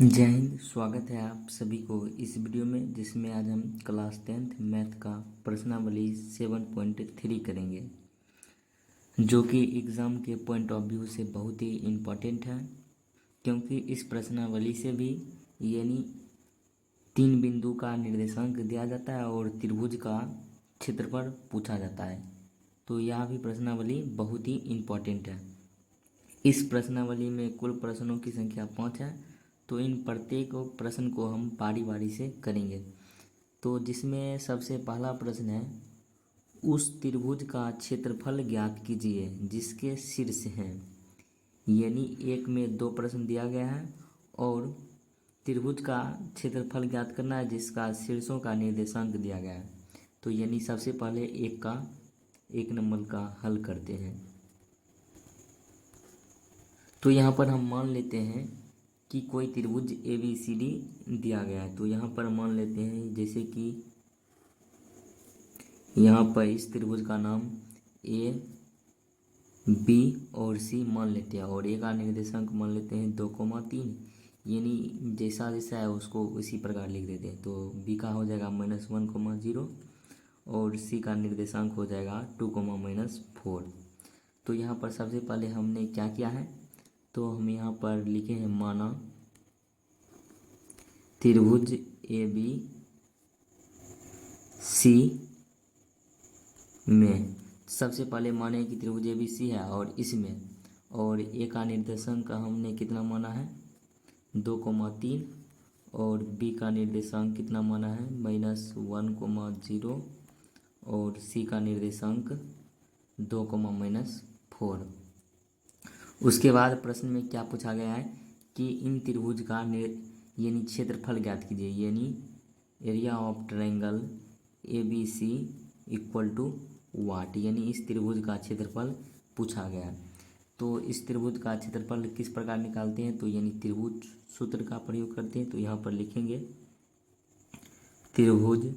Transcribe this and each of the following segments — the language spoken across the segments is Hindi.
जय हिंद। स्वागत है आप सभी को इस वीडियो में, जिसमें आज हम क्लास 10th मैथ का प्रश्नावली 7.3 करेंगे, जो कि एग्ज़ाम के पॉइंट ऑफ व्यू से बहुत ही इम्पोर्टेंट है, क्योंकि इस प्रश्नावली से भी यानी 3 बिंदु का निर्देशांक दिया जाता है और त्रिभुज का क्षेत्रफल पूछा जाता है। तो यह भी प्रश्नावली बहुत ही इम्पोर्टेंट है। इस प्रश्नावली में कुल प्रश्नों की संख्या 5 है, तो इन प्रत्येक प्रश्न को हम बारी बारी से करेंगे। तो जिसमें सबसे पहला प्रश्न है, उस त्रिभुज का क्षेत्रफल ज्ञात कीजिए जिसके शीर्ष हैं। यानी एक में 2 प्रश्न दिया गया है और त्रिभुज का क्षेत्रफल ज्ञात करना है जिसका शीर्षों का निर्देशांक दिया गया है। तो यानी सबसे पहले एक नंबर का हल करते हैं। तो यहाँ पर हम मान लेते हैं कि कोई त्रिभुज ABCD दिया गया है। तो यहाँ पर मान लेते हैं जैसे कि यहाँ पर इस त्रिभुज का नाम A, B और C मान लेते हैं और A का निर्देशांक मान लेते हैं 2,3। यानी जैसा जैसा है उसको उसी प्रकार लिख देते हैं। तो B का हो जाएगा -1,0 और C का निर्देशांक हो जाएगा 2,-4। तो यहाँ पर सबसे पहले हमने क्या किया है, तो हम यहाँ पर लिखे हैं माना त्रिभुज ABC में। सबसे पहले माने कि त्रिभुज ABC है और इसमें, और A का निर्देशांक हमने कितना माना है 2,3 और B का निर्देशांक कितना माना है -1,0 और C का निर्देशांक 2,-4। उसके बाद प्रश्न में क्या पूछा गया है कि इन त्रिभुज का यानी क्षेत्रफल ज्ञात कीजिए, यानी area of triangle ABC equal to what. यानी इस त्रिभुज का क्षेत्रफल पूछा गया। तो इस त्रिभुज का क्षेत्रफल किस प्रकार निकालते हैं, तो यानी त्रिभुज सूत्र का प्रयोग करते हैं। तो यहाँ पर लिखेंगे त्रिभुज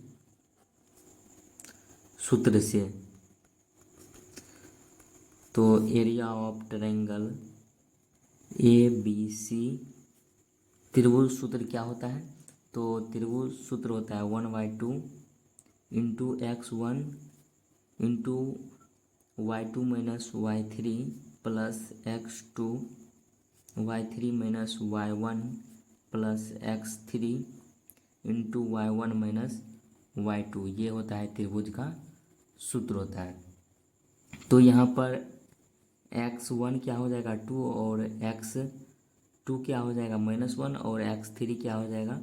सूत्र से, तो एरिया ऑफ ट्रायंगल ABC, त्रिभुज सूत्र क्या होता है, तो त्रिभुज सूत्र होता है 1/2 into x1 into y2 minus y3 plus x2 y3 minus y1 plus x3 into y1 minus y2। ये होता है त्रिभुज का सूत्र होता है। तो यहाँ पर x1 क्या हो जाएगा 2 और x2 क्या हो जाएगा -1 और x3 क्या हो जाएगा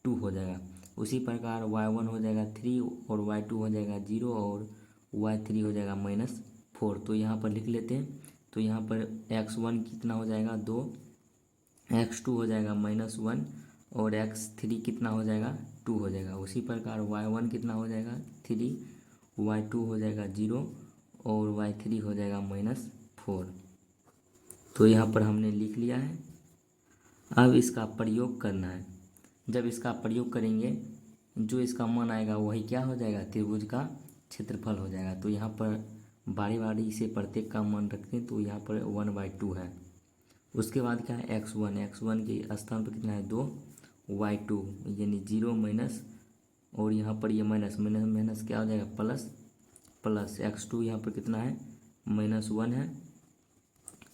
2 हो जाएगा। उसी प्रकार y1 हो जाएगा 3 और y2 हो जाएगा 0 और y3 हो जाएगा -4। तो यहाँ पर लिख लेते हैं। तो यहाँ पर x1 कितना हो जाएगा 2, x2 हो जाएगा -1 और x3 कितना हो जाएगा 2 हो जाएगा। उसी प्रकार y1 कितना हो जाएगा 3, y2 हो जाएगा 0 और y3 हो जाएगा -4। तो यहाँ पर हमने लिख लिया है। अब इसका प्रयोग करना है। जब इसका प्रयोग करेंगे, जो इसका मान आएगा वही क्या हो जाएगा त्रिभुज का क्षेत्रफल हो जाएगा। तो यहाँ पर बारी बारी से प्रत्येक का मान रखते हैं। तो यहाँ पर 1/2 है। उसके बाद क्या है x1 के स्थान पर कितना है 2, y2 यानी 0 माइनस, और यहाँ पर ये माइनस माइनस क्या हो जाएगा प्लस x2 यहाँ पर कितना है -1 है।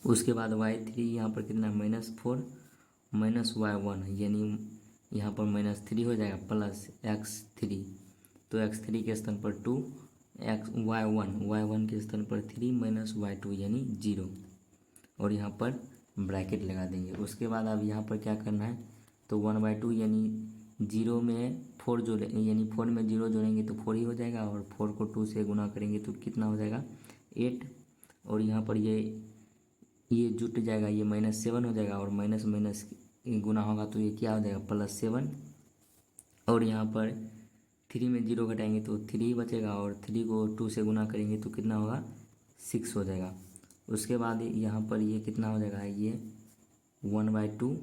उसके बाद y3 यहाँ पर कितना है -4 माइनस y1 यानी यहाँ पर -3 हो जाएगा प्लस x3। तो x3 के स्थान पर 2, y1 के स्थान पर 3 माइनस y2 यानी 0, और यहाँ पर ब्रैकेट लगा देंगे। उसके बाद अब यहाँ पर क्या करना है, तो 1/2 यानी 0 में 4 जोड़े, यानी 4 में 0 जोड़ेंगे तो 4 ही हो जाएगा, और 4 को 2 से गुना करेंगे तो कितना हो जाएगा 8, और यहाँ पर ये जुट जाएगा, ये -7 हो जाएगा, और माइनस माइनस गुना होगा तो ये क्या हो जाएगा +7, और यहाँ पर 3 में 0 घटाएंगे तो 3 ही बचेगा, और 3 को 2 से गुना करेंगे तो कितना होगा 6 हो जाएगा। उसके बाद यहाँ पर ये कितना हो जाएगा, ये 1/2,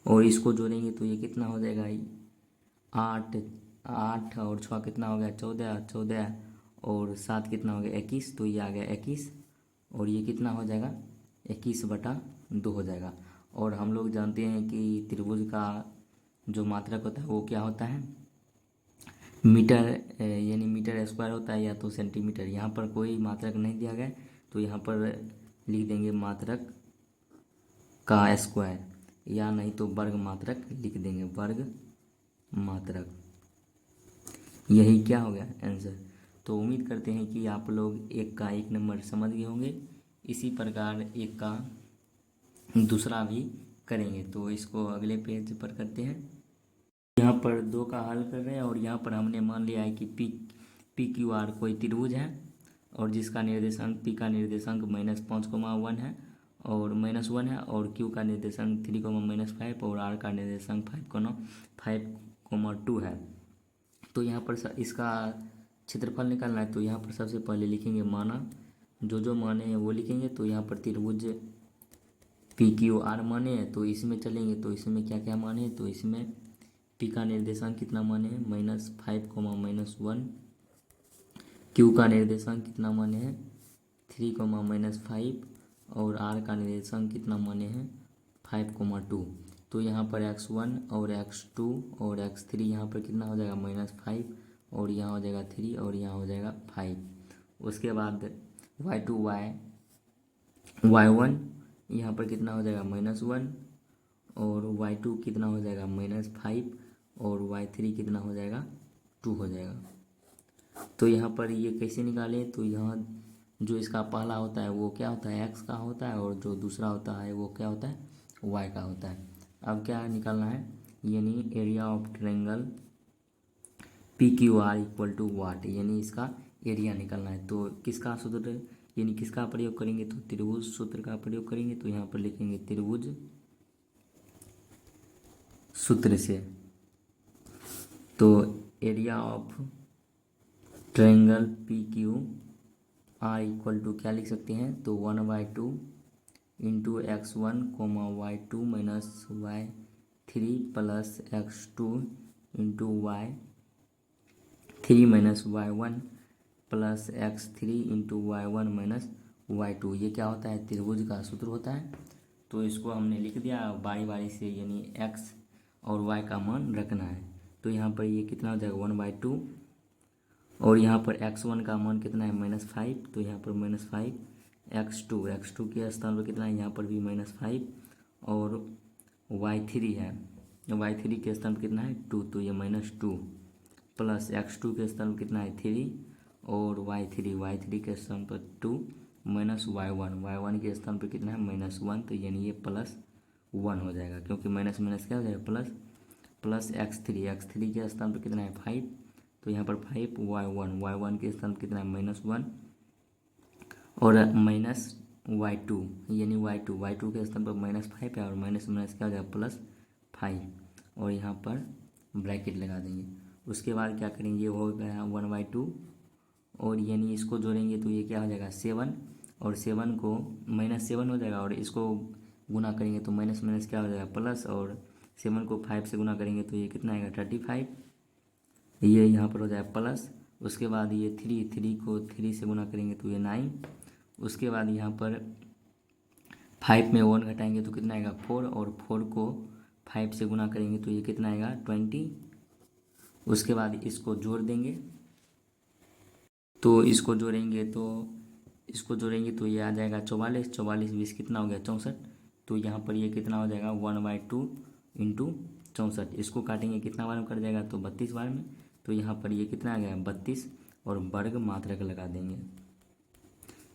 और इसको जोड़ेंगे तो ये कितना हो जाएगा 8 और 6 कितना हो गया 14 और 7 कितना हो गया 21। तो ये आ गया 21, और ये कितना हो जाएगा 21/2 हो जाएगा। और हम लोग जानते हैं कि त्रिभुज का जो मात्रक होता है वो क्या होता है, मीटर, यानी मीटर स्क्वायर होता है या तो सेंटीमीटर। यहाँ पर कोई मात्रक नहीं दिया गया तो यहाँ पर लिख देंगे मात्रक का स्क्वायर, या नहीं तो वर्ग मात्रक लिख देंगे, वर्ग मात्रक। यही क्या हो गया आंसर। तो उम्मीद करते हैं कि आप लोग एक का एक नंबर समझ गए होंगे। इसी प्रकार एक का दूसरा भी करेंगे। तो इसको अगले पेज पर करते हैं। यहाँ पर 2 का हल कर रहे हैं और यहाँ पर हमने मान लिया है कि पी क्यू आर कोई त्रिभुज है और जिसका निर्देशांक पी का निर्देशांक -5,1 है और -1 है, और क्यू का निर्देशांक 3,-5 और आर का निर्देशांक 5,2 है। तो यहाँ पर इसका क्षेत्रफल निकालना है। तो यहाँ पर सबसे पहले लिखेंगे माना, जो माने हैं वो लिखेंगे। तो यहाँ पर त्रिभुज पी क्यू आर माने हैं तो इसमें चलेंगे। तो इसमें क्या क्या माने हैं, तो इसमें पी का निर्देशांक कितना माने हैं, -5, क्यू का निर्देशांक कितना माने हैं 3, और आर का निर्देशांक कितना माने हैं 5, 2। तो यहाँ पर x1 और x2 और x3 यहाँ पर कितना हो जाएगा -5, और यहाँ हो जाएगा 3 और यहाँ हो जाएगा 5। उसके बाद y2 y1 यहाँ पर कितना हो जाएगा -1, और y2 कितना हो जाएगा -5, और y3 कितना हो जाएगा 2 हो जाएगा। तो यहाँ पर ये कैसे निकालें, तो यहाँ जो इसका पहला होता है वो क्या होता है x का होता है, और जो दूसरा होता है वो क्या होता है y का होता है। अब क्या निकालना है, यानी area of triangle P Q R equal to what, यानी इसका एरिया निकालना है। तो किसका सूत्र, यानी किसका प्रयोग करेंगे, तो त्रिभुज सूत्र का प्रयोग करेंगे। तो यहाँ पर लिखेंगे त्रिभुज सूत्र से। तो area of triangle P Q R equal to क्या लिख सकते हैं, तो 1/2 into x1, y2 minus y3 plus x2 into y3 minus y1 plus x3 into y1 minus y2। ये क्या होता है, त्रिभुज का सूत्र होता है। तो इसको हमने लिख दिया बारी बारी से, यानी x और y का मान रखना है। तो यहाँ पर ये कितना हो जाएगा 1/2, और यहाँ पर x1 का मान कितना है -5, तो यहाँ पर -5, x2 के स्थान पर कितना है, यहाँ पर भी -5, और y3 है, y3 के स्थान पर कितना है 2, तो ये -2 प्लस x2 के स्थान पर कितना है 3, और y3 के स्थान पर 2 माइनस y1 के स्थान पर कितना है -1, तो यानी ये +1 हो जाएगा, क्योंकि माइनस माइनस क्या हो जाएगा प्लस x3 के स्थान पर कितना है 5, तो यहाँ पर 5, y1 के स्थान पर कितना है -1, और माइनस y2, यानी y2 के स्थान पर -5 है, और माइनस माइनस क्या हो जाएगा +5, और यहाँ पर ब्रैकेट लगा देंगे। उसके बाद क्या करेंगे, ये हो गया 1/2, और यानी इसको जोड़ेंगे तो ये क्या हो जाएगा 7, और 7 को -7 हो जाएगा, और इसको गुना करेंगे तो माइनस माइनस क्या हो जाएगा प्लस, और 7 को 5 से गुना करेंगे तो ये कितना आएगा 35, ये यहाँ पर हो जाएगा प्लस। उसके बाद ये 3 को 3 से गुना करेंगे तो ये 9। उसके बाद यहाँ पर 5 में 1 घटाएंगे तो कितना आएगा 4, और 4 को 5 से गुना करेंगे तो ये कितना आएगा 20। उसके बाद इसको जोड़ देंगे, तो इसको जोड़ेंगे तो ये आ जाएगा 44, 20 कितना हो गया 64। तो यहाँ पर ये कितना हो जाएगा 1/2 इंटू 64। इसको काटेंगे कितना बार में कट जाएगा, तो 32 बार में। तो यहाँ पर ये कितना आ गया 32, और वर्ग मात्रक लगा देंगे।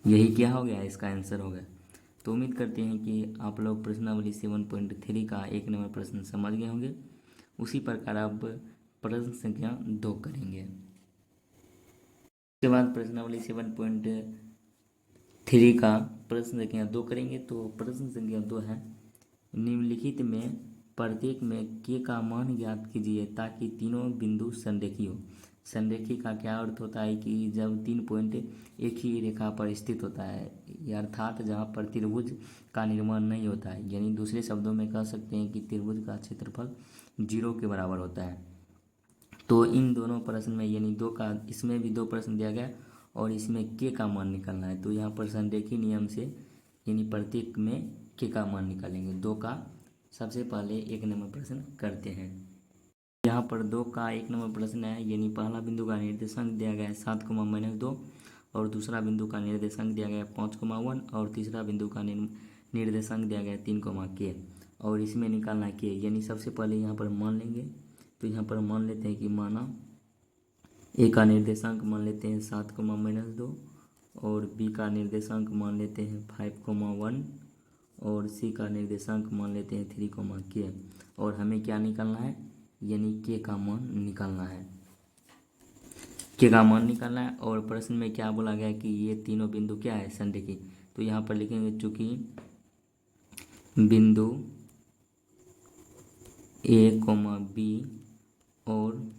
यही क्या हो गया, इसका आंसर हो गया। तो उम्मीद करते हैं कि आप लोग प्रश्नावली 7.3 का 1 नंबर प्रश्न समझ गए होंगे। उसी प्रकार अब प्रश्न संख्या 2 करेंगे। उसके बाद प्रश्नावली 7.3 का प्रश्न संख्या 2 करेंगे। तो प्रश्न संख्या 2 है, निम्नलिखित में प्रत्येक में k का मान ज्ञात कीजिए ताकि तीनों बिंदु संरेखी हो। संरेखी का क्या अर्थ होता है कि जब 3 पॉइंट एक ही रेखा पर स्थित होता है, अर्थात जहाँ पर त्रिभुज का निर्माण नहीं होता है। यानी दूसरे शब्दों में कह सकते हैं कि त्रिभुज का क्षेत्रफल 0 के बराबर होता है। तो इन दोनों प्रश्न में, यानी इसमें भी 2 प्रश्न दिया गया और इसमें k का मान निकालना है। तो यहाँ पर संरेखी नियम से यानी प्रत्येक में k का मान निकालेंगे, 2 का सबसे पहले 1 नंबर प्रश्न करते हैं। यहाँ पर 2 का 1 नंबर प्रश्न है, यानी पहला बिंदु का निर्देशांक दिया गया है 7,-2 और दूसरा बिंदु का निर्देशांक दिया गया है 5,1 और तीसरा बिंदु का निर्देशांक दिया गया है 3, और इसमें निकालना है k। यानी सबसे पहले यहाँ पर मान लेंगे, तो यहाँ पर मान लेते हैं कि माना ए का निर्देशांक मान लेते हैं 7,-2 और बी का निर्देशांक मान लेते हैं 5,1 और सी का निर्देशांक मान लेते हैं 3, और हमें क्या निकालना है, यानी के का मान निकालना है। के का मान निकालना है और प्रश्न में क्या बोला गया है कि ये तीनों बिंदु क्या है, संरेखी। तो यहाँ पर लिखेंगे चूंकि बिंदु ए, बी और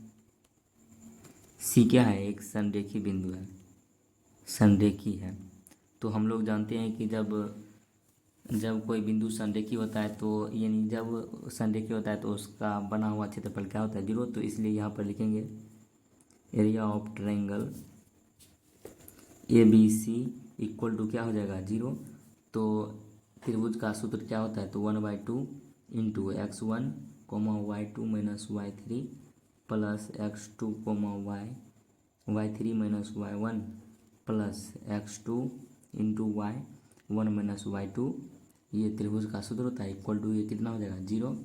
सी क्या है, एक संरेखी बिंदु है, संरेखी है। तो हम लोग जानते हैं कि जब कोई बिंदु संरेखी होता है तो यानी जब संरेखी होता है तो उसका बना हुआ क्षेत्रफल क्या होता है, 0। तो इसलिए यहाँ पर लिखेंगे area of triangle A B C equal to क्या हो जाएगा, 0। तो त्रिभुज का सूत्र क्या होता है, तो 1/2 into x1, y2 minus y3 plus x2, y3 minus y1 plus x2 into y1 minus y2, ये त्रिभुज का सूत्र होता है, इक्वल टू ये कितना हो जाएगा, 0।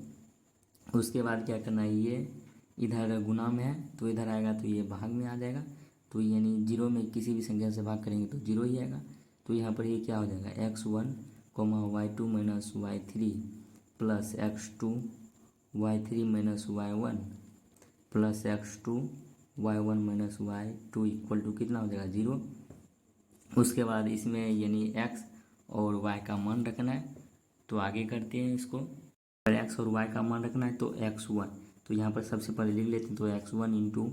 उसके बाद क्या करना है, ये इधर गुना में है तो इधर आएगा तो ये भाग में आ जाएगा। तो यानी 0 में किसी भी संख्या से भाग करेंगे तो 0 ही आएगा। तो यहाँ पर ये क्या हो जाएगा, x1, y2 minus y3 plus x2 y3 minus y1 plus x2 y1 minus y2 equal to कितना हो जाएगा, 0। उसके बाद इसमें यानी x और y का मान रखना है, तो आगे करते हैं इसको। अगर x और y का मान रखना है तो x1, तो यहाँ पर सबसे पहले लिख लेते हैं, तो x1 into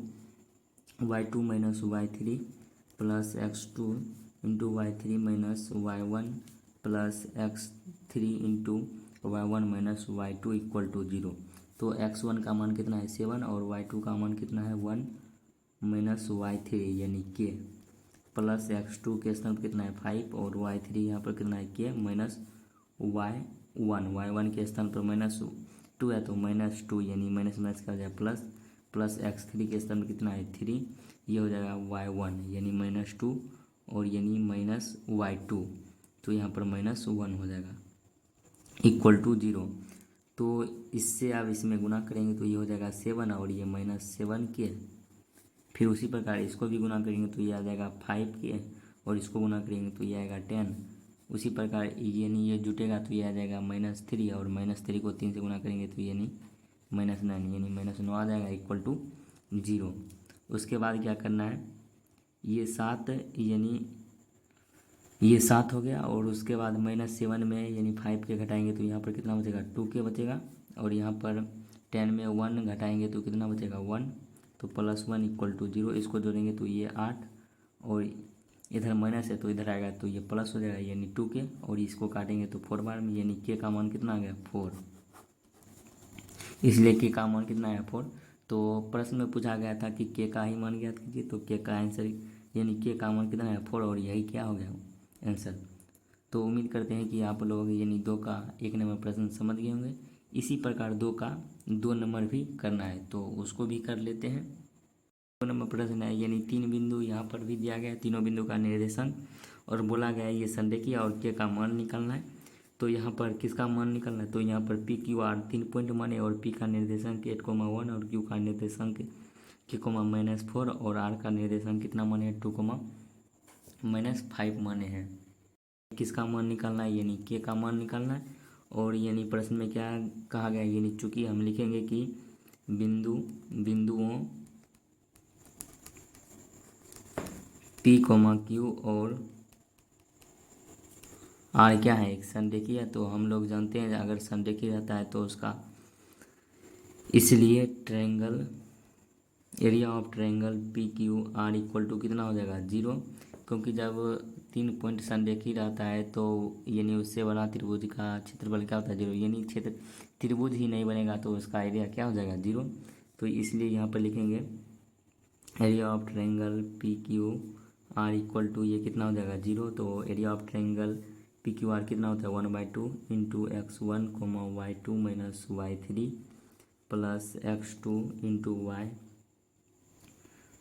y2 minus y3 plus x2 into y3 minus y1 plus x3 into y1 minus y2 equal to 0। तो x1 का मान कितना है, 7 और y2 का मान कितना है, 1 माइनस y3 यानी k प्लस x2 के स्थान पर कितना है, 5 और y3 यहाँ पर कितना है, k माइनस y1 के स्थान पर -2 है तो -2 यानी माइनस का हो जाएगा प्लस x3 के स्थान पर कितना है, 3, ये हो जाएगा y1 यानी -2 और यानी -y2, तो यहाँ पर -1 हो जाएगा इक्वल टू 0। तो इससे आप इसमें गुना करेंगे तो ये हो जाएगा 7 और ये -7 के, फिर उसी प्रकार इसको भी गुना करेंगे तो ये आ जाएगा 5 के और इसको गुना करेंगे तो ये आएगा 10। उसी प्रकार यानी ये जुटेगा तो ये आ जाएगा -3 और -3 को 3 से गुना करेंगे तो यानी -9 यानी -9 आ जाएगा इक्वल टू 0। उसके बाद क्या करना है, ये 7 यानी ये 7 हो गया और उसके बाद -7 में यानी 5 के घटाएंगे तो यहाँ पर कितना बचेगा, 2 के बचेगा और यहाँ पर 10 में 1 घटाएंगे तो कितना बचेगा, 1, तो +1 इक्वल टू 0। इसको जोड़ेंगे तो ये 8 और इधर माइनस है तो इधर आएगा तो ये प्लस हो जाएगा यानी 2 के, और इसको काटेंगे तो 4 बार में यानी के का मान कितना आ गया, 4। इसलिए के का मान कितना है, 4। तो प्रश्न में पूछा गया था कि के का ही मान ज्ञात कीजिए, तो के का आंसर यानी के का मान कितना है, 4, और यही क्या हो गया आंसर। तो उम्मीद करते हैं कि आप लोग यानी 2 का 1 नंबर प्रश्न समझ गए होंगे। इसी प्रकार 2 का 2 नंबर भी करना है तो उसको भी कर लेते हैं। 2 नंबर प्रश्न है, यानी 3 बिंदु यहाँ पर भी दिया गया है, तीनों बिंदु का निर्देशन और बोला गया है ये संरेखी और के का मान निकालना है। तो यहाँ पर किसका मान निकालना है, तो यहाँ पर पी क्यू आर 3 पॉइंट माने और पी का निर्देशांक 8,1 और क्यू का निर्देशांक k,-4 और आर का निर्देशांक कितना माने 2,-5 माने हैं। किसका मान निकालना है, यानी के का मान निकालना है। और यानी प्रश्न में क्या कहा गया है, यानी चूंकि हम लिखेंगे कि बिंदुओं P, Q और R क्या है, एक संरेखी है। तो हम लोग जानते हैं अगर संरेखी रहता है तो उसका, इसलिए triangle area of triangle PQR equal to कितना हो जाएगा, 0, क्योंकि जब 3 पॉइंट संरेखी रहता है तो यानी उससे बड़ा त्रिभुज का क्षेत्रफल क्या होता है, 0, यानी त्रिभुज ही नहीं बनेगा तो उसका एरिया क्या हो जाएगा, 0। तो इसलिए यहाँ पर लिखेंगे area of triangle PQR equal to ये कितना हो जाएगा, 0। तो area of triangle P Q R कितना होता है 1/2 into x1 y2 minus y3 plus x2 into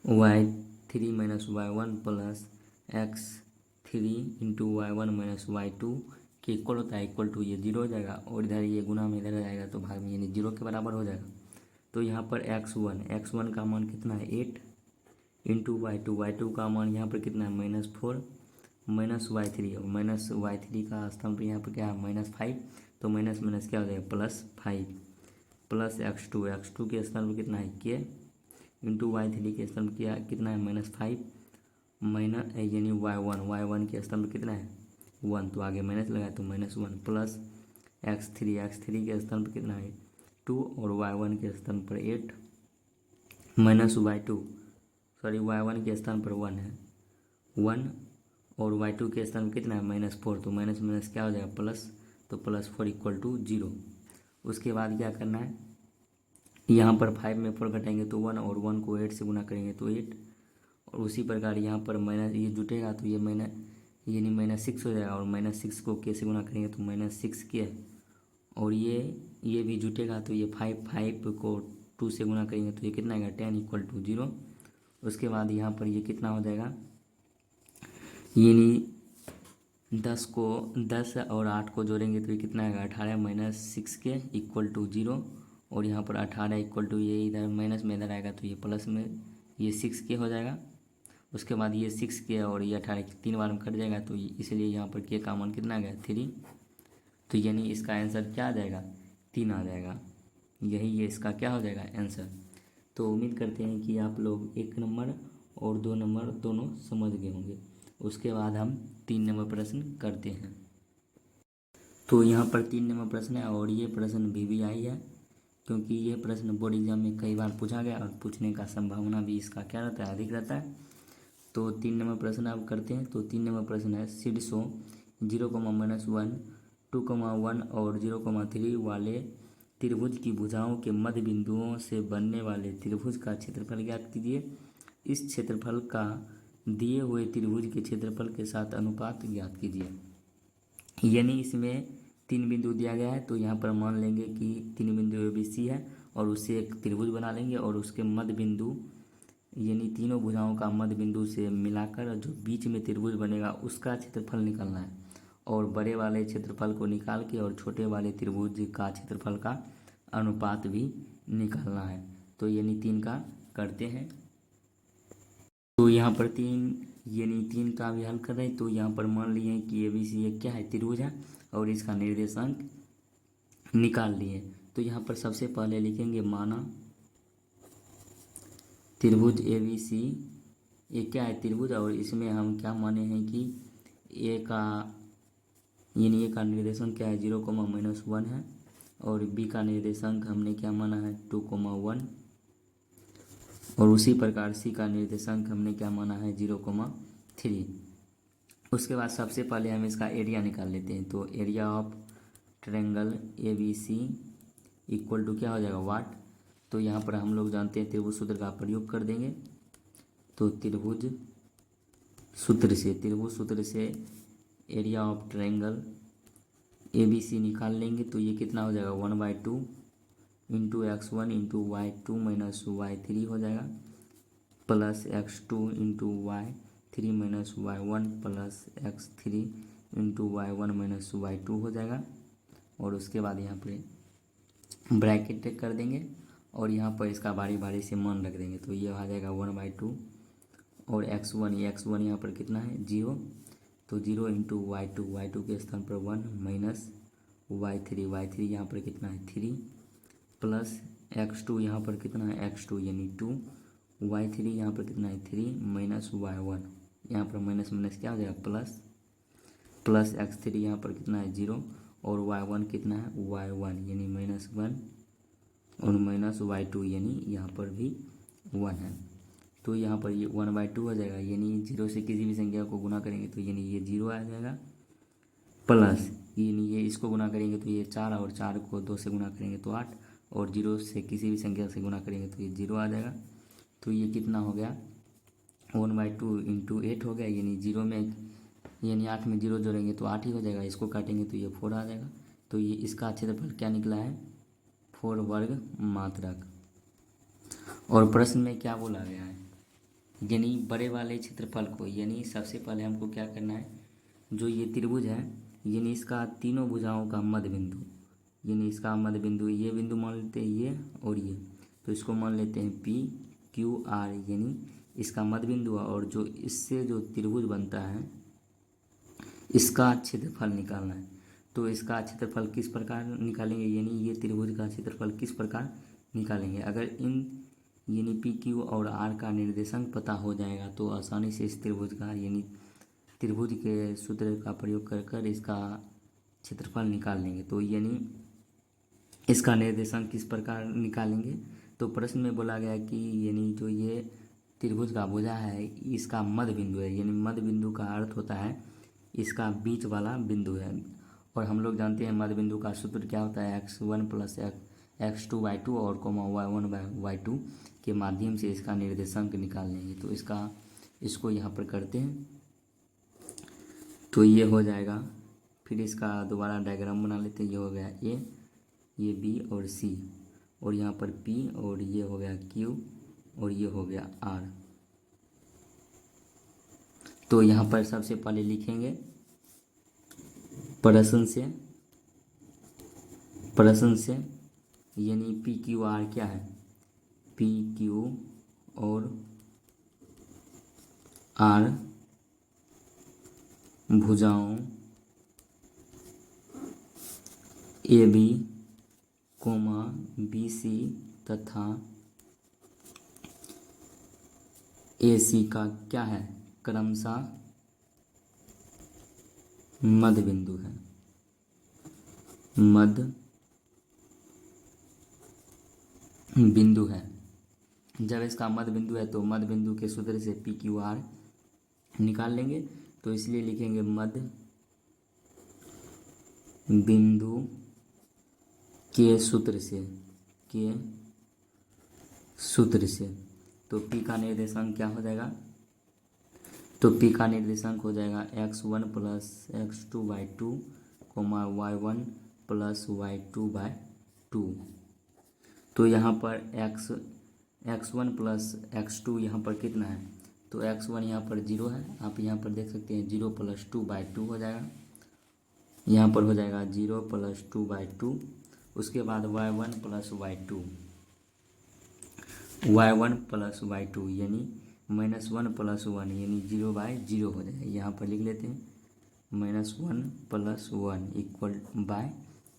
y3 minus y1 plus x3 into y1 minus y2 के इक्वल होता है, इक्वल टू ये 0 हो जाएगा और इधर ये गुना में इधर जाएगा तो भाग में यानी 0 के बराबर हो जाएगा। तो यहाँ पर x1 का मान कितना है 8 इंटू y2 का मान यहाँ पर कितना है -4 माइनस y3 और माइनस y3 का स्थान पर यहाँ पर क्या है -5 तो माइनस माइनस क्या हो जाएगा +5 प्लस x2 के स्थान पर कितना है k इंटू y3 के स्थान पर क्या कितना है -5 माइनस यानी y1 के स्थान पर कितना है 1 तो आगे माइनस लगाए तो -1 प्लस x3 के स्थान पर कितना है 2 और y1 के स्थान पर 8 माइनस y1 के स्थान पर 1 है 1 और y2 के स्थान पर कितना है -4 तो माइनस माइनस क्या हो जाएगा प्लस तो +4 इक्वल टू 0। उसके बाद क्या करना है यहाँ पर 5 में 4 घटाएंगे तो 1 और 1 को 8 से गुना करेंगे तो 8 और उसी प्रकार यहाँ पर माइनस ये जुटेगा तो ये यानी -6 हो जाएगा और -6 को k से गुना करेंगे तो -6k और ये भी जुटेगा तो ये 5 को 2 से गुना करेंगे तो ये कितना आएगा 10 इक्वल टू 0। उसके बाद यहाँ पर ये कितना हो जाएगा यानी 10 और 8 को जोड़ेंगे तो ये कितना आएगा 18 माइनस 6k इक्वल टू 0 और यहाँ पर 18 इक्वल टू ये इधर माइनस में इधर आएगा तो ये प्लस में ये 6k हो जाएगा। उसके बाद ये 6k और ये 18 3 बार में कट जाएगा तो इसलिए यहाँ पर k का मान कितना आ गया 3 तो यानी इसका आंसर क्या आ जाएगा 3 आ जाएगा। यही ये इसका क्या हो जाएगा आंसर। तो उम्मीद करते हैं कि आप लोग 1 नंबर और 2 नंबर दोनों समझ गए होंगे। उसके बाद हम 3 नंबर प्रश्न करते हैं। तो यहाँ पर 3 नंबर प्रश्न है और ये प्रश्न VVI है क्योंकि ये प्रश्न बोर्ड एग्जाम में कई बार पूछा गया और पूछने का संभावना भी इसका क्या रहता है अधिक रहता है। तो 3 नंबर प्रश्न आप करते हैं। तो 3 नंबर प्रश्न है शीर्षों 0,-1 2,1 और 0,3 वाले त्रिभुज की भुजाओं के मध्य बिंदुओं से बनने वाले त्रिभुज का क्षेत्रफल ज्ञात कीजिए। इस क्षेत्रफल का दिए हुए त्रिभुज के क्षेत्रफल के साथ अनुपात ज्ञात कीजिए। यानी इसमें 3 बिंदु दिया गया है तो यहाँ पर मान लेंगे कि 3 बिंदु ABC है और उससे एक त्रिभुज बना लेंगे और उसके मध्य बिंदु यानी तीनों भुजाओं का मध्य बिंदु से मिलाकर जो बीच में त्रिभुज बनेगा उसका क्षेत्रफल निकालना है और बड़े वाले क्षेत्रफल को निकाल के और छोटे वाले त्रिभुज का क्षेत्रफल का अनुपात भी निकालना है। तो यानी 3 का करते हैं। तो यहाँ पर 3 का भी हल कर रहे हैं। तो यहाँ पर मान लिए कि ABC ये क्या है त्रिभुज है और इसका निर्देशांक निकाल लिए। तो यहाँ पर सबसे पहले लिखेंगे माना त्रिभुज ABC ये क्या है त्रिभुज और इसमें हम क्या माने हैं कि ए का निर्देशांक क्या है 0,-1 है और B का निर्देशांक हमने क्या माना है 2,1 और उसी प्रकार C का निर्देशांक हमने क्या माना है 0,3। उसके बाद सबसे पहले हम इसका एरिया निकाल लेते हैं। तो area of triangle ABC equal to क्या हो जाएगा वाट। तो यहाँ पर हम लोग जानते हैं त्रिभुज सूत्र का प्रयोग कर देंगे। तो त्रिभुज सूत्र से एरिया ऑफ ट्रायंगल ABC निकाल लेंगे तो ये कितना हो जाएगा 1/2 into x1 into y2 minus y3 हो जाएगा plus x2 into y3 minus y1 plus x3 into y1 minus y2 हो जाएगा। और उसके बाद यहाँ पे ब्रैकेट कर देंगे और यहाँ पर इसका बारी बारी से मान रख देंगे। तो ये आ जाएगा 1/2 और x1 यहाँ पर कितना है 0 तो 0 इंटू y2 के स्थान पर 1 माइनस y3 यहाँ पर कितना है 3 प्लस x2 यहाँ पर कितना है x2 यानी 2 y3 यहाँ पर कितना है 3 माइनस y1 यहाँ पर माइनस माइनस क्या हो जाएगा प्लस x3 यहाँ पर कितना है 0 और y1 कितना है y1 यानी -1 और माइनस y2 यानी यहाँ पर भी 1 है। तो यहाँ पर ये 1/2 हो जाएगा यानी 0 से किसी भी संख्या को गुना करेंगे तो यानी ये 0 आ जाएगा प्लस यानी ये इसको गुना करेंगे तो ये 4 और 4 को 2 से गुना करेंगे तो 8 और 0 से किसी भी संख्या से गुना करेंगे तो ये 0 आ जाएगा। तो ये कितना हो गया 1/2 इंटू 8 हो गया यानी 0 में यानी 8 में 0 जोड़ेंगे तो 8 ही हो जाएगा, इसको काटेंगे तो ये 4 आ जाएगा। तो ये इसका क्षेत्रफल क्या निकला है, 4 वर्ग मात्रक। और प्रश्न में क्या बोला गया है, यानी बड़े वाले क्षेत्रफल को, यानी सबसे पहले हमको क्या करना है, जो ये त्रिभुज है यानी इसका तीनों भुजाओं का मध्य बिंदु, यानी इसका मध्य बिंदु ये बिंदु मान लेते हैं ये और ये, तो इसको मान लेते हैं पी क्यू आर, यानी इसका मध्य बिंदु है। और जो इससे जो त्रिभुज बनता है इसका क्षेत्रफल निकालना है। तो इसका क्षेत्रफल किस प्रकार निकालेंगे, यानी ये त्रिभुज का क्षेत्रफल किस प्रकार निकालेंगे। अगर इन यानी पी क्यू और आर का निर्देशांक पता हो जाएगा तो आसानी से इस त्रिभुज का यानी त्रिभुज के सूत्र का प्रयोग कर कर इसका क्षेत्रफल निकाल लेंगे। तो यानी इसका निर्देशांक किस प्रकार निकालेंगे, तो प्रश्न में बोला गया कि यानी जो ये त्रिभुज का भुजा है इसका मध्य बिंदु है, यानी मध्य बिंदु का अर्थ होता है इसका बीच वाला बिंदु है। और हम लोग जानते हैं मध्य बिंदु का सूत्र क्या होता है, x1 प्लस x2/2 और y1/y2 के माध्यम से इसका निर्देशांक निकाल लेंगे। तो इसको यहाँ पर करते हैं तो ये हो जाएगा। फिर इसका दोबारा डायग्राम बना लेते हैं, ये हो गया ए, ये बी और सी, और यहाँ पर पी, और ये हो गया क्यू, और ये हो गया आर। तो यहाँ पर सबसे पहले लिखेंगे प्रश्न से यानी पी क्यू आर क्या है, पी क्यू और आर भुजाओं A B comma B C तथा ए सी का क्या है, क्रमशः मध्य बिंदु है, मध्य बिंदु है। जब इसका मध्य बिंदु है तो मध्य बिंदु के सूत्र से पी क्यू आर निकाल लेंगे। तो इसलिए लिखेंगे मध्य बिंदु के सूत्र से, तो पी का निर्देशांक क्या हो जाएगा, तो पी का निर्देशांक हो जाएगा x1 plus x2/2 y1 plus y2/2। तो यहाँ पर x1 प्लस x2 यहाँ पर कितना है, तो x1 यहाँ पर 0 है, आप यहाँ पर देख सकते हैं 0 प्लस 2/2 हो जाएगा, यहाँ पर हो जाएगा 0 प्लस 2/2। उसके बाद y1 प्लस y2 यानी -1 प्लस 1 यानी 0/0 हो जाएगा। यहाँ पर लिख लेते हैं -1 प्लस 1 इक्वल बाय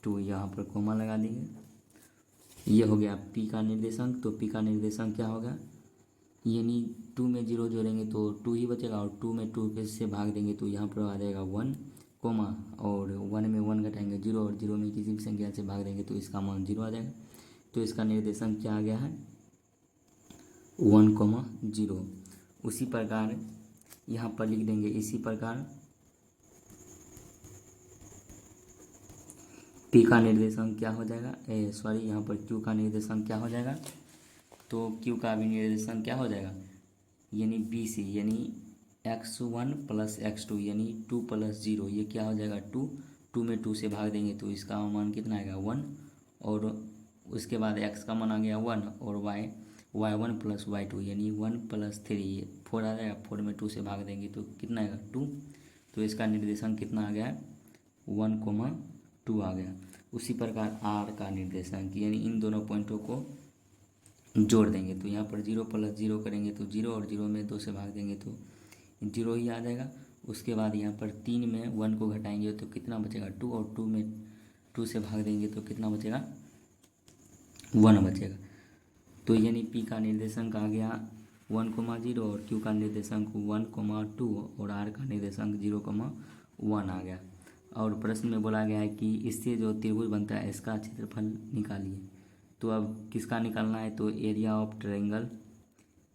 2, यहाँ पर कोमा लगा देंगे। ये हो गया p का निर्देशांक। तो p का निर्देशांक क्या होगा, यानी 2 में 0 जोड़ेंगे तो 2 ही बचेगा, और 2 में 2 से भाग देंगे तो यहाँ पर आ जाएगा 1 कोमा, और 1 में 1 घटाएंगे 0, और 0 में किसी भी संख्या से भाग देंगे तो इसका मान 0 आ जाएगा। तो इसका निर्देशांक क्या आ गया है, 1,0। उसी प्रकार यहाँ पर लिख देंगे, इसी प्रकार पी का निर्देशांक क्या हो जाएगा, यहाँ पर क्यू का निर्देशांक क्या हो जाएगा, तो क्यू का भी निर्देशांक क्या हो जाएगा, यानी बी सी, यानी x1 प्लस x2 यानी 2 प्लस 0, ये क्या हो जाएगा 2 में 2 से भाग देंगे तो इसका मान कितना आएगा 1, और उसके बाद x का मान आ गया 1, और y1 प्लस y2 यानी 1 प्लस 3 4 आ जाएगा, 4 में 2 से भाग देंगे तो कितना आएगा 2। तो इसका निर्देशांक कितना आ गया 1,2 आ गया। उसी प्रकार आर का निर्देशांक, यानी इन दोनों पॉइंटों को जोड़ देंगे तो यहाँ पर 0 प्लस 0 करेंगे तो 0, और 0 में 2 से भाग देंगे तो 0 ही आ जाएगा। उसके बाद यहाँ पर 3 में 1 को घटाएंगे तो कितना बचेगा 2, और 2 में 2 से भाग देंगे तो कितना बचेगा 1 बचेगा। तो यानी पी का निर्देशांक आ गया 1,0 और क्यू का निर्देशांक 1,2 और आर का निर्देशांक 0,1 आ गया। और प्रश्न में बोला गया है कि इससे जो त्रिभुज बनता है इसका क्षेत्रफल निकालिए। तो अब किसका निकालना है, तो area of triangle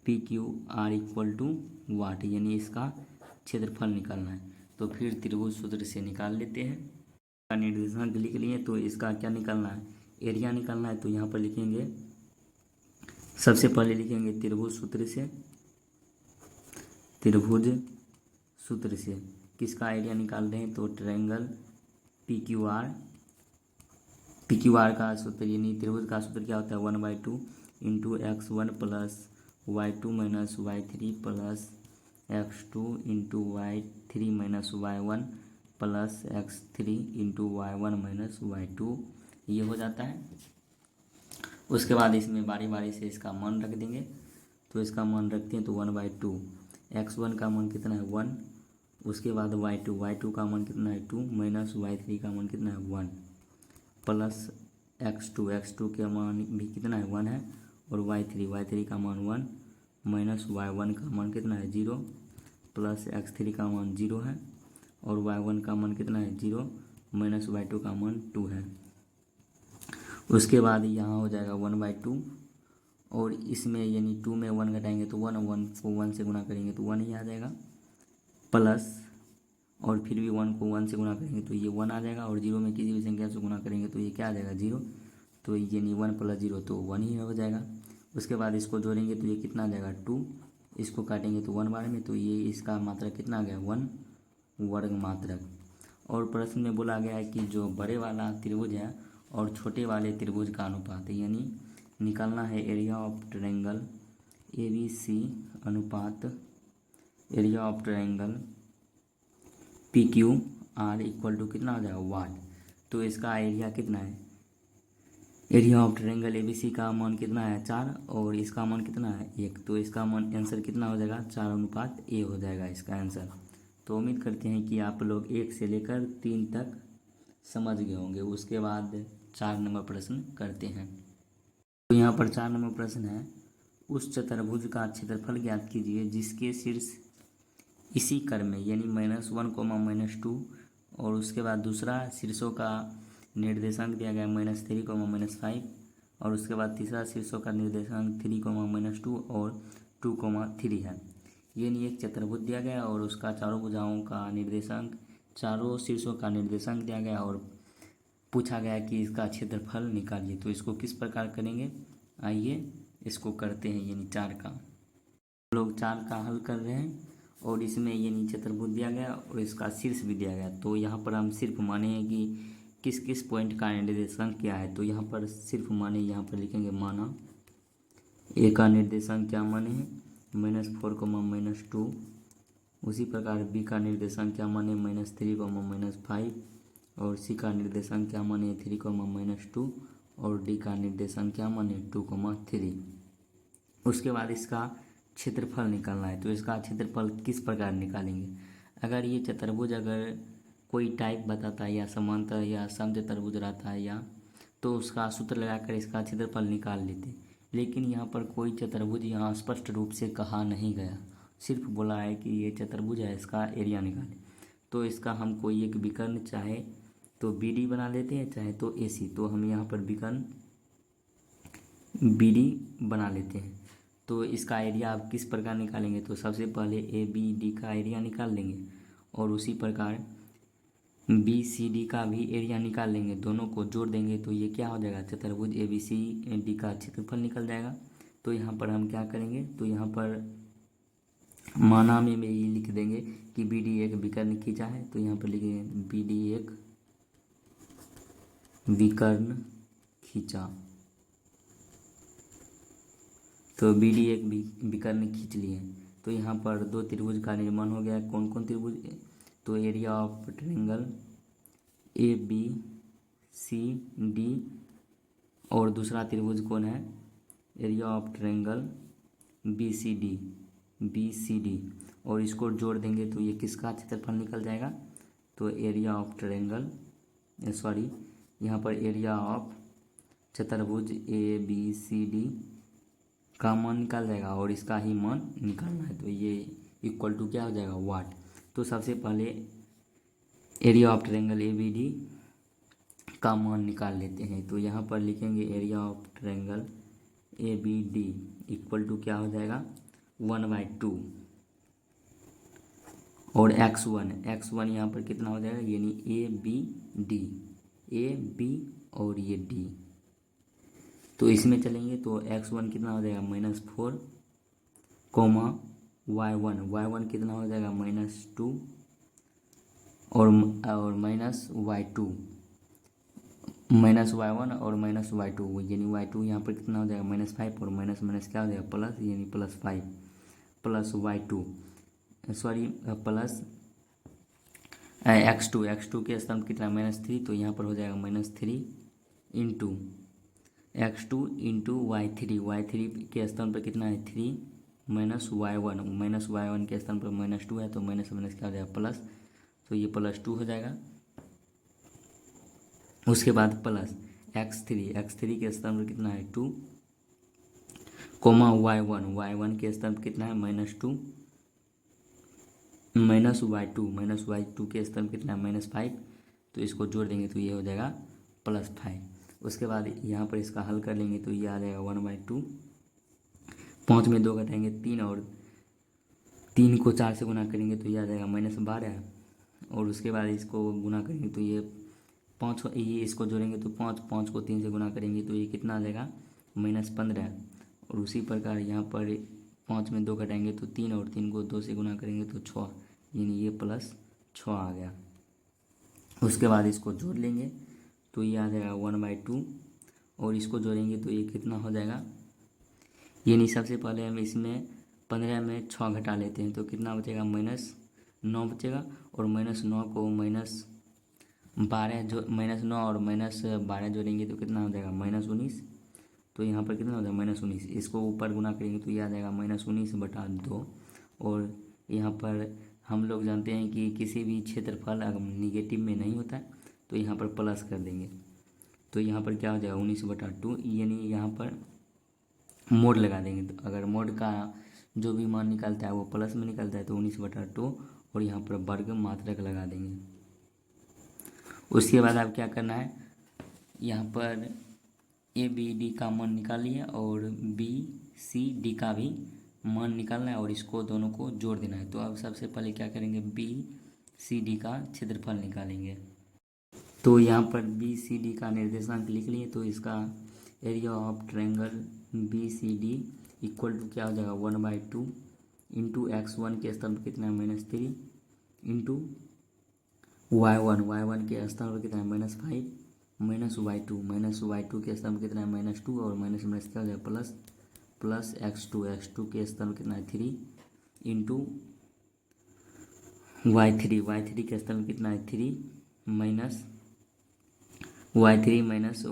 P Q R equal to what, यानी इसका क्षेत्रफल निकालना है। तो फिर त्रिभुज सूत्र से निकाल लेते हैं, का निर्देशांक लिख लिए, तो इसका क्या निकालना है, एरिया निकालना है। तो यहाँ पर लिखेंगे, सबसे पहले लिखेंगे त्रिभुज सूत्र से किसका एरिया निकाल रहे हैं, तो ट्रायंगल पी क्यू आर का सूत्र यानी त्रिभुज का सूत्र क्या होता है, 1/2 into x1 plus y2 minus y3 plus x2 into y3 minus y1 plus x3 into y1 minus y2, ये हो जाता है। उसके बाद इसमें बारी बारी से इसका मान रख देंगे। तो इसका मान रखते हैं तो 1/2, x1 का मान कितना है 1, उसके बाद y2 का मान कितना है 2 माइनस y3 का मान कितना है 1 प्लस x2 के मान भी कितना है 1 है, और y3 का मान 1 माइनस y1 का मान कितना है 0 प्लस x3 का मान 0 है, और y1 का मान कितना है 0 माइनस y2 का मान 2 है। उसके बाद यहाँ हो जाएगा 1/2, और इसमें यानी 2 में 1 घटाएंगे तो 1 को 1 से गुना करेंगे तो 1 ही आ जाएगा, प्लस और फिर भी 1 को 1 से गुना करेंगे तो ये 1 आ जाएगा, और 0 में किसी भी संख्या से गुना करेंगे तो ये क्या आ जाएगा 0, तो यानी 1 प्लस 0 तो 1 ही हो जाएगा। उसके बाद इसको जोड़ेंगे तो ये कितना आ जाएगा 2, इसको काटेंगे तो 1 बार में, तो ये इसका मात्रक कितना आ गया 1 वर्ग मात्रक। और प्रश्न में बोला गया है कि जो बड़े वाला त्रिभुज है और छोटे वाले त्रिभुज का अनुपात, यानी निकालना है एरिया ऑफ ट्रायंगल ABC अनुपात area of triangle PQR equal to कितना हो जाएगा वाट। तो इसका एरिया कितना है, एरिया ऑफ ट्रायंगल ABC का मान कितना है 4, और इसका मान कितना है 1, तो इसका मान आंसर कितना हो जाएगा 4:A हो जाएगा इसका आंसर। तो उम्मीद करते हैं कि आप लोग 1 से लेकर 3 तक समझ गए होंगे। उसके बाद 4 नंबर प्रश्न करते हैं। तो यहाँ पर 4 नंबर प्रश्न है, उस चतुर्भुज का क्षेत्रफल ज्ञात कीजिए जिसके शीर्ष इसी क्रम में यानी -1, -2, और उसके बाद दूसरा शीर्षों का निर्देशांक दिया गया -3, -5, और उसके बाद तीसरा शीर्षों का निर्देशांक 3, -2 और 2, 3 है। ये नहीं एक चतुर्भुज दिया गया और उसका चारों भुजाओं का निर्देशांक, चारों शीर्षों का निर्देशांक दिया गया और पूछा गया कि इसका क्षेत्रफल निकालिए। तो इसको किस प्रकार करेंगे, आइए इसको करते हैं। यानी 4 का लोग 4 का हल कर रहे हैं, और इसमें यानी चतुर्भुज दिया गया और इसका शीर्ष भी दिया गया। तो यहाँ पर हम सिर्फ माने हैं कि किस किस पॉइंट का निर्देशांक क्या है। तो यहाँ पर सिर्फ माने, यहाँ पर लिखेंगे माना ए का निर्देशांक क्या माने हैं -4, -2। उसी प्रकार बी का निर्देशांक क्या माने -3, -5, और सी का निर्देशांक क्या माने 3, -2, और डी का निर्देशांक क्या माने 2, 3। उसके बाद इसका क्षेत्रफल निकालना है। तो इसका क्षेत्रफल किस प्रकार निकालेंगे, अगर ये चतुर्भुज अगर कोई टाइप बताता है या समांतर या समचतुर्भुज रहता है या, तो उसका सूत्र लगाकर इसका क्षेत्रफल निकाल लेते। लेकिन यहाँ पर कोई चतुर्भुज यहाँ स्पष्ट रूप से कहा नहीं गया, सिर्फ बोला है कि ये चतुर्भुज है, इसका एरिया निकालें। तो इसका हम कोई एक विकर्ण चाहे तो BD बना लेते हैं, चाहे तो AC। तो हम यहाँ पर विकर्ण BD बना लेते हैं। तो इसका एरिया आप किस प्रकार निकालेंगे, तो सबसे पहले ABD का एरिया निकाल लेंगे, और उसी प्रकार BCD का भी एरिया निकाल लेंगे। दोनों को जोड़ देंगे तो ये क्या हो जाएगा, चतुर्भुज ABCD का क्षेत्रफल निकल जाएगा। तो यहाँ पर हम क्या करेंगे, तो यहाँ पर माना में ये लिख देंगे कि BD एक विकर्ण खींचा है। तो यहाँ पर लिखेंगे BD एक विकर्ण खींचा। तो BD एक विकर्ण खींच लिए। तो यहाँ पर 2 त्रिभुज का निर्माण हो गया। कौन कौन त्रिभुज, तो एरिया ऑफ ट्रायंगल ABCD, और दूसरा त्रिभुज कौन है, एरिया ऑफ ट्रायंगल BCD, और इसको जोड़ देंगे तो ये किसका क्षेत्रफल निकल जाएगा, तो एरिया ऑफ ट्रायंगल यहाँ पर एरिया ऑफ चतुर्भुज ABCD का मान निकाल जाएगा, और इसका ही मान निकालना है। तो ये इक्वल टू क्या हो जाएगा वाट। तो सबसे पहले एरिया ऑफ ट्रायंगल ABD का मान निकाल लेते हैं। तो यहाँ पर लिखेंगे area of triangle ABD equal to क्या हो जाएगा 1/2, और x1 यहाँ पर कितना हो जाएगा, यानी AB और ये D। तो इसमें चलेंगे तो x1 कितना हो जाएगा -4, y1 कितना हो जाएगा -2, और माइनस y2 माइनस y1 और माइनस y2 यानी y2 यहाँ पर कितना हो जाएगा -5 और माइनस माइनस क्या हो जाएगा प्लस यानी +5 plus y2 sorry plus x2 के स्थान पर कितना -3 तो यहाँ पर हो जाएगा -3 इंटू x2 इंटू y3 के स्थान पर कितना है 3 माइनस y1 के स्थान पर -2 है तो माइनस माइनस क्या हो जाएगा प्लस तो ये +2 हो जाएगा। उसके बाद प्लस x3 के स्थान पर कितना है 2 कोमा y1 के स्थान पर कितना है -2 माइनस y2 के स्थान पर कितना है -5 तो इसको जोड़ देंगे तो ये हो जाएगा +5। उसके बाद यहाँ पर इसका हल कर लेंगे तो ये आ जाएगा 1/2 5 में 2 घटाएंगे 3 और 3 को 4 से गुना करेंगे तो ये आ जाएगा -12 और उसके बाद इसको गुना करेंगे तो ये 5 ये इसको जोड़ेंगे तो 5 को 3 से गुना करेंगे तो ये कितना आ जाएगा -15 और उसी प्रकार यहाँ पर 5 में 2 घटाएंगे तो 3 और 3 को 2 से गुना करेंगे तो 6 यानी ये +6 आ गया। उसके बाद इसको जोड़ लेंगे तो ये आ जाएगा 1/2 और इसको जोड़ेंगे तो ये कितना हो जाएगा यानी सबसे पहले हम इसमें 15 में 6 घटा लेते हैं तो कितना बचेगा -9 बचेगा और -9 को -12 जो -9 और -12 जोड़ेंगे तो कितना हो जाएगा -19 तो यहाँ पर कितना हो जाएगा -19 इसको ऊपर गुना करेंगे तो ये आ जाएगा -19/2 और यहाँ पर हम लोग जानते हैं कि किसी भी क्षेत्रफल अगर निगेटिव में नहीं होता है तो यहाँ पर प्लस कर देंगे तो यहाँ पर क्या हो जाएगा 19/2 यानी यहाँ पर मोड लगा देंगे तो अगर मोड का जो भी मान निकलता है वो प्लस में निकलता है तो 19/2 और यहाँ पर वर्ग मात्रक लगा देंगे। उसके बाद आप क्या करना है यहाँ पर ABD का मान निकालिए और BCD का भी मान निकालना है और इसको दोनों को जोड़ देना है। तो अब सबसे पहले क्या करेंगे BCD का क्षेत्रफल निकालेंगे तो यहाँ पर BCD का निर्देशांक लिख लिए तो इसका area of triangle BCD equal to क्या हो जाएगा 1/2 इंटू x1 के स्थान पर कितना है -3 इंटू y1 के स्थान पर कितना है -5 माइनस y2 के स्थान पर कितना है -2 और माइनस माइनस क्या हो जाएगा प्लस x2 के स्थान पर कितना है 3 इंटू y3 के स्थान पर कितना है 3 माइनस y3 माइनस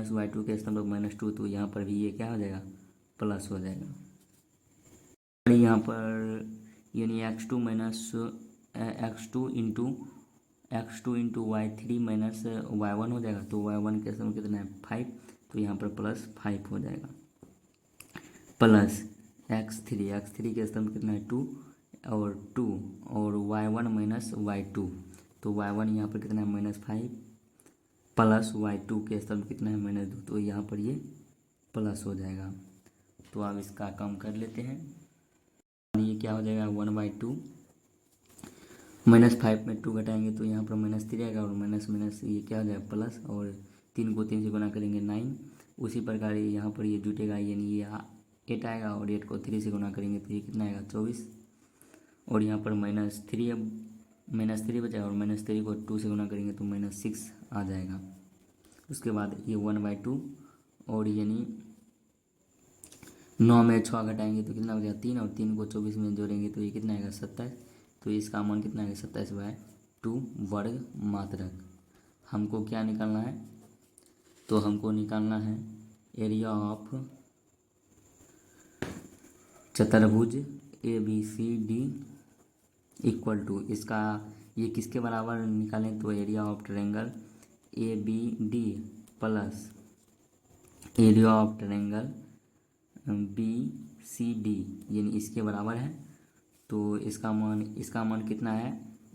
y2 के स्थान पर -2 तो यहाँ पर भी ये क्या हो जाएगा प्लस हो जाएगा। यहाँ पर यानी x2 into y3 minus y1 हो जाएगा तो y1 के स्थान पर कितना है 5 तो यहाँ पर +5 हो जाएगा प्लस x3 के स्थान पर कितना है 2 और y1 माइनस y2 तो y1 यहाँ पर कितना है -5 प्लस y2 के स्थान पर कितना है -2 तो यहाँ पर ये प्लस हो जाएगा। तो अब इसका कम कर लेते हैं ये क्या हो जाएगा 1/2 -5 में 2 घटाएंगे तो यहाँ पर -3 आएगा और माइनस माइनस ये क्या हो जाएगा प्लस और 3 को 3 से गुना करेंगे 9 उसी प्रकार यहाँ पर ये जुटेगा यानी ये 8 आएगा और 8 को 3 से गुना करेंगे तो ये कितना आएगा 24 और यहाँ पर -3 बचेगा और -3 को 2 से गुना करेंगे तो -6 आ जाएगा। उसके बाद ये 1/2 और यानी 9 में 6 घटाएंगे तो कितना हो जाएगा 3 और 3 को 24 में जोड़ेंगे तो ये कितना आएगा 27 तो इसका मान कितना आएगा 27/2 वर्ग मात्रक। हमको क्या निकालना है तो हमको निकालना है एरिया ऑफ चतुर्भुज ABCD इक्वल टू इसका ये किसके बराबर निकालें तो area of triangle ABD plus area of triangle BCD यानी इसके बराबर है तो इसका मान कितना है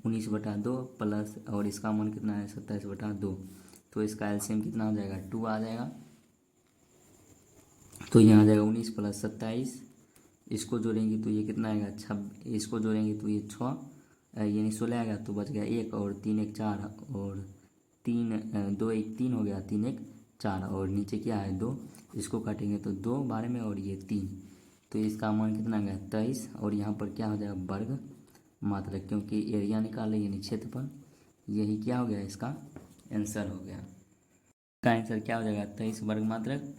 19/2 प्लस और इसका मान कितना है 27/2 तो इसका एलसीएम कितना हो जाएगा 2 आ जाएगा तो यहाँ आ जाएगा 19 + 27 इसको जोड़ेंगे तो ये कितना आएगा 26 इसको जोड़ेंगे तो ये 6 यानी 16 आएगा तो बच गया 1 और 3 1 4 और 2 1 3 हो गया 3 1 4 और नीचे क्या है 2 इसको काटेंगे तो 2 12 में और ये 3 तो इसका मान कितना आ गया 23, और यहाँ पर क्या हो जाएगा वर्ग मात्रक, क्योंकि एरिया निकाले यानी क्षेत्रफल, यही क्या हो गया इसका आंसर हो गया। इसका आंसर क्या हो जाएगा 23 वर्ग मात्रक।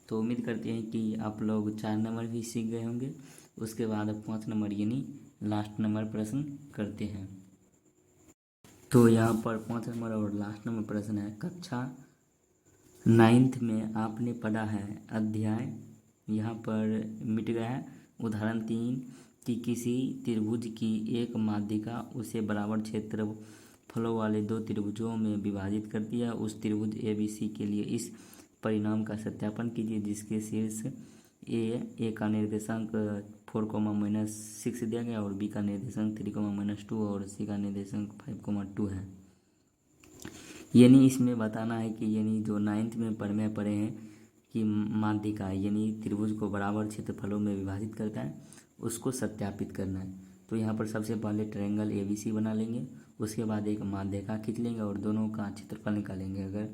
तो उम्मीद करते हैं कि आप लोग 4 नंबर भी सीख गए होंगे। उसके बाद अब 5 नंबर यानी लास्ट नंबर प्रश्न करते हैं। तो यहाँ पर 5 नंबर और लास्ट नंबर प्रश्न है, कक्षा 9th में आपने पढ़ा है अध्याय, यहाँ पर मिट गया है, उदाहरण 3 कि किसी त्रिभुज की एक माध्यिका उसे बराबर क्षेत्रफलों वाले 2 त्रिभुजों में विभाजित करती है। उस त्रिभुज ABC के लिए इस परिणाम का सत्यापन कीजिए, जिसके शीर्ष ए का निर्देशांक 4, -6 दिया गया और बी का निर्देशांक 3, -2 और सी का निर्देशांक 5, 2 है। यानी इसमें बताना है कि यानी जो 9th में पढ़े हैं कि माध्यिका यानी त्रिभुज को बराबर क्षेत्रफलों में विभाजित करता है, उसको सत्यापित करना है। तो यहाँ पर सबसे पहले ट्रायंगल ABC बना लेंगे, उसके बाद एक माध्यिका खींच लेंगे और दोनों का क्षेत्रफल निकालेंगे। अगर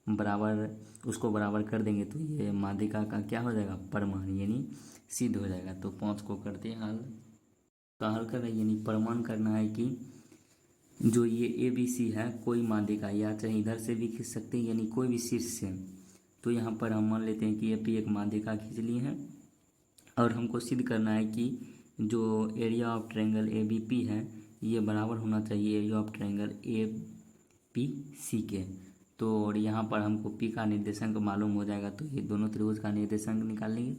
बराबर उसको बराबर कर देंगे तो ये माध्यिका का क्या हो जाएगा परिमाण यानी सिद्ध हो जाएगा। तो 5 को करते हैं हल। तो हल कर रहे यानी प्रमाण करना है कि जो ये ABC है कोई माध्यिका, या चाहे इधर से भी खींच सकते हैं यानी कोई भी शीर्ष से। तो यहाँ पर हम मान लेते हैं कि AP एक माध्यिका खींच ली है और हमको सिद्ध करना है कि जो एरिया ऑफ ट्रायंगल ABP है ये बराबर होना चाहिए एरिया ऑफ ट्रायंगल APC के। तो और यहाँ पर हमको P का निर्देशांक मालूम हो जाएगा, तो ये दोनों त्रिभुज का निर्देशांक निकाल लेंगे।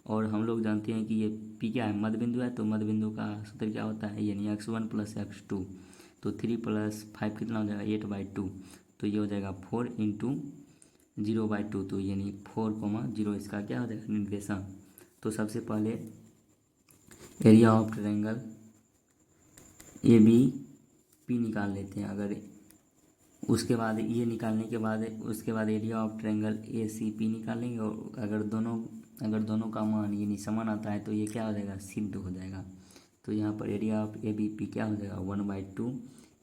और हम लोग जानते हैं कि ये P क्या है मध्य बिंदु है, तो मध्य बिंदु का सूत्र क्या होता है यानी x1 + x2, तो 3 + 5 कितना हो जाएगा 8/2, तो ये हो जाएगा 4 × 0/2, तो यानी 4, 0 इसका क्या हो जाएगा निर्देशांक। तो सबसे पहले एरिया ऑफ ट्रायंगल ABP निकाल लेते हैं। अगर उसके बाद ये निकालने के बाद उसके बाद एरिया ऑफ ट्रायंगल ACP निकालेंगे, और अगर दोनों का मान यानी समान आता है तो ये क्या हो जाएगा सिद्ध हो जाएगा। तो यहाँ पर एरिया ऑफ ABP क्या हो जाएगा 1/2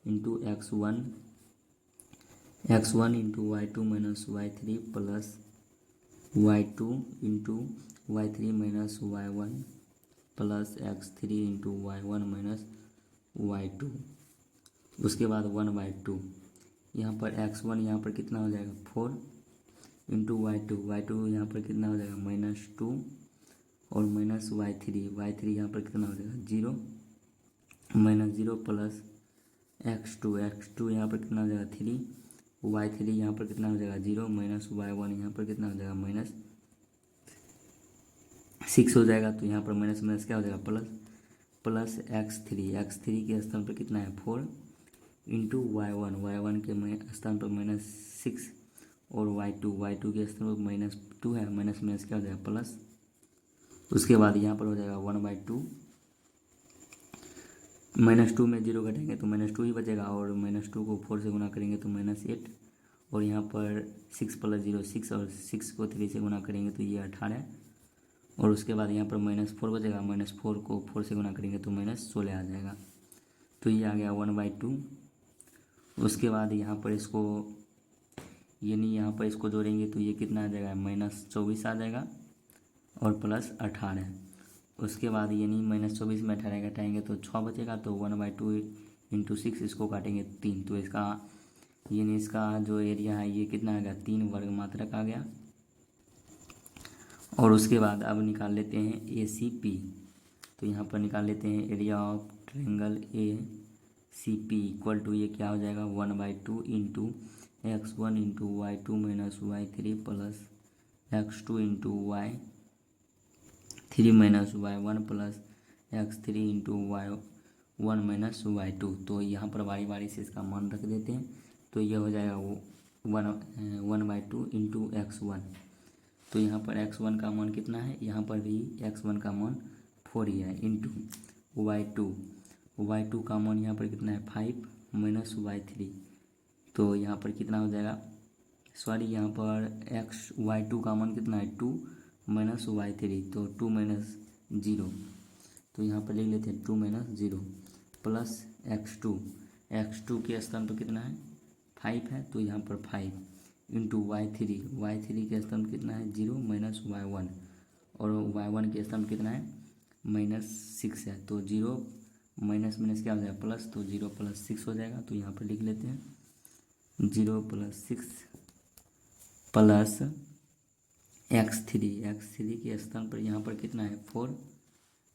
× x1 × y2 - y3 plus y2 × y3 - y1 plus x3 × y1 - y2। उसके बाद 1/2 यहाँ पर x1 यहाँ पर कितना हो जाएगा 4 × y2 यहाँ पर कितना हो जाएगा -2 और -y3 यहाँ पर कितना हो जाएगा 0 -0 प्लस x2 यहाँ पर कितना हो जाएगा 3, y3 यहाँ पर कितना हो जाएगा 0 -y1 यहाँ पर कितना हो जाएगा -6 हो जाएगा। तो यहाँ पर माइनस क्या हो जाएगा प्लस x3 के स्थान पर कितना है 4 × y1 के स्थान पर -6 और y2 के स्थान पर -2 है, माइनस क्या हो जाएगा प्लस। उसके बाद यहाँ पर हो जाएगा 1/2, -2 में 0 घटेंगे तो -2 ही बचेगा, और -2 को 4 से गुना करेंगे तो -8, और यहाँ पर 6 + 0 6, और 6 को 3 से गुना करेंगे तो ये 18, और उसके बाद यहाँ पर -4 बचेगा, -4 को 4 से गुना करेंगे तो -16 आ जाएगा। तो ये आ गया 1/2। उसके बाद यहाँ पर इसको जोड़ेंगे तो ये कितना आ जाएगा -24 आ जाएगा और प्लस 18। उसके बाद यानी -24 में 18 घटाएंगे तो 6 बचेगा, तो 1/2 × 6 इसको काटेंगे 3, तो इसका जो एरिया है ये कितना आ गया 3 वर्ग मात्रक आ गया। और उसके बाद अब निकाल लेते हैं ACP। तो यहाँ पर निकाल लेते हैं area of triangle ACP equal to ये क्या हो जाएगा 1/2 × x1 × y2 - y3 plus x2 × y3 - y1 plus x3 × y1 - y2। तो यहाँ पर बारी बारी से इसका मान रख देते हैं, तो ये हो जाएगा 1/2 × x1। तो यहाँ पर x1 का मान कितना है, यहाँ पर भी x1 का मान 4 ही है, इंटू y2 का मान यहाँ पर कितना है 5 - y3। तो यहाँ पर कितना हो जाएगा यहाँ पर y2 का मान कितना है 2 - y3, तो 2 - 0, तो यहाँ पर लिख लेते हैं 2 - 0 प्लस x2 के स्थान पर कितना है 5 है, तो यहाँ पर 5 × y3 के स्थान पर कितना है 0 - y1 और y1 के स्थान पर कितना है, -6 है। तो 0 माइनस माइनस क्या हो जाएगा, प्लस, तो 0 + 6 हो जाएगा। तो यहाँ पर लिख लेते हैं 0 + 6 प्लस x3 के स्थान पर यहाँ पर कितना है 4,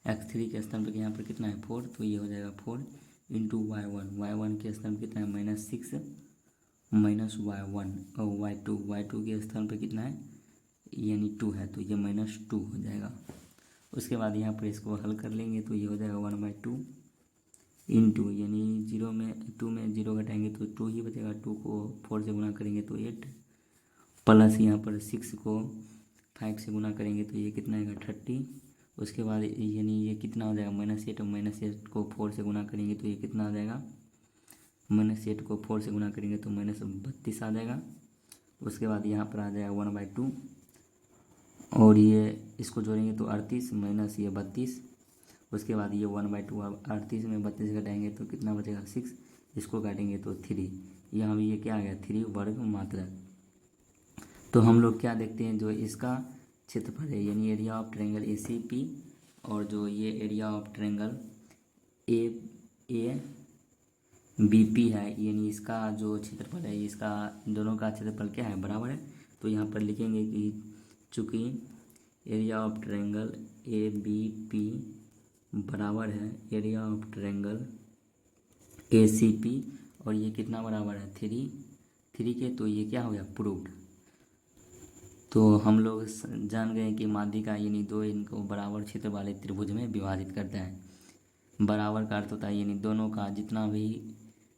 x3 के स्थान पर यहाँ पर कितना है 4, तो ये हो जाएगा 4 इंटू y1 के स्थान पर कितना है -6 माइनस y1 और y2 के स्थान पर कितना है यानी 2 है, तो ये -2 हो जाएगा। उसके बाद यहाँ पर इसको हल कर लेंगे तो ये हो जाएगा 1/2 इंटू यानी 2 में 0 घटाएंगे तो 2 ही बचेगा, 2 को 4 से गुना करेंगे तो 8, प्लस यहाँ पर 6 को 5 से गुना करेंगे तो ये कितना आएगा 30। उसके बाद यानी ये कितना हो जाएगा -8, -8 को 4 से गुना करेंगे तो ये कितना आ जाएगा, -8 को 4 से गुना करेंगे तो -32 आ जाएगा। उसके बाद यहाँ पर आ जाएगा 1/2 और ये इसको जोड़ेंगे तो 38 माइनस ये 32। उसके बाद ये 1/2 38 में 32 घटाएंगे तो कितना बचेगा 6, इसको काटेंगे तो 3। यहाँ भी ये क्या आ गया 3 वर्ग मात्रा। तो हम लोग क्या देखते हैं, जो इसका क्षेत्रफल है यानी एरिया ऑफ ट्रायंगल ACP और जो ये एरिया ऑफ ट्रायंगल ABP है यानी इसका जो क्षेत्रफल है, इसका दोनों का क्षेत्रफल क्या है बराबर है। तो यहाँ पर लिखेंगे कि चूँकि एरिया ऑफ ट्रायंगल ABP बराबर है एरिया ऑफ ट्रायंगल ACP और ये कितना बराबर है 3 के, तो ये क्या हो गया प्रूव्ड। तो हम लोग जान गए कि माध्यिका यानी 2 इनको बराबर क्षेत्र वाले त्रिभुज में विभाजित करता है। बराबर का अर्थ होता है यानी दोनों का जितना भी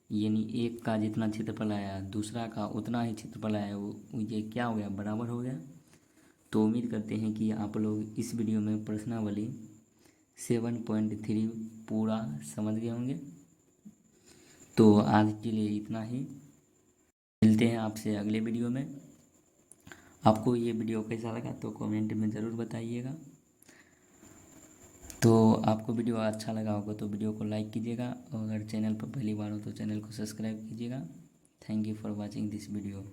यानी एक का जितना क्षेत्रफल आया दूसरा का उतना ही क्षेत्रफल आया, वो ये क्या हो गया बराबर हो गया। तो उम्मीद करते हैं कि आप लोग इस वीडियो में प्रश्नावली 7.3 पूरा समझ गए होंगे। तो आज के लिए इतना ही, मिलते हैं आपसे अगले वीडियो में। आपको ये वीडियो कैसा लगा तो कमेंट में ज़रूर बताइएगा। तो आपको वीडियो अच्छा लगा होगा तो वीडियो को लाइक कीजिएगा और अगर चैनल पर पहली बार हो तो चैनल को सब्सक्राइब कीजिएगा। Thank you for watching this video.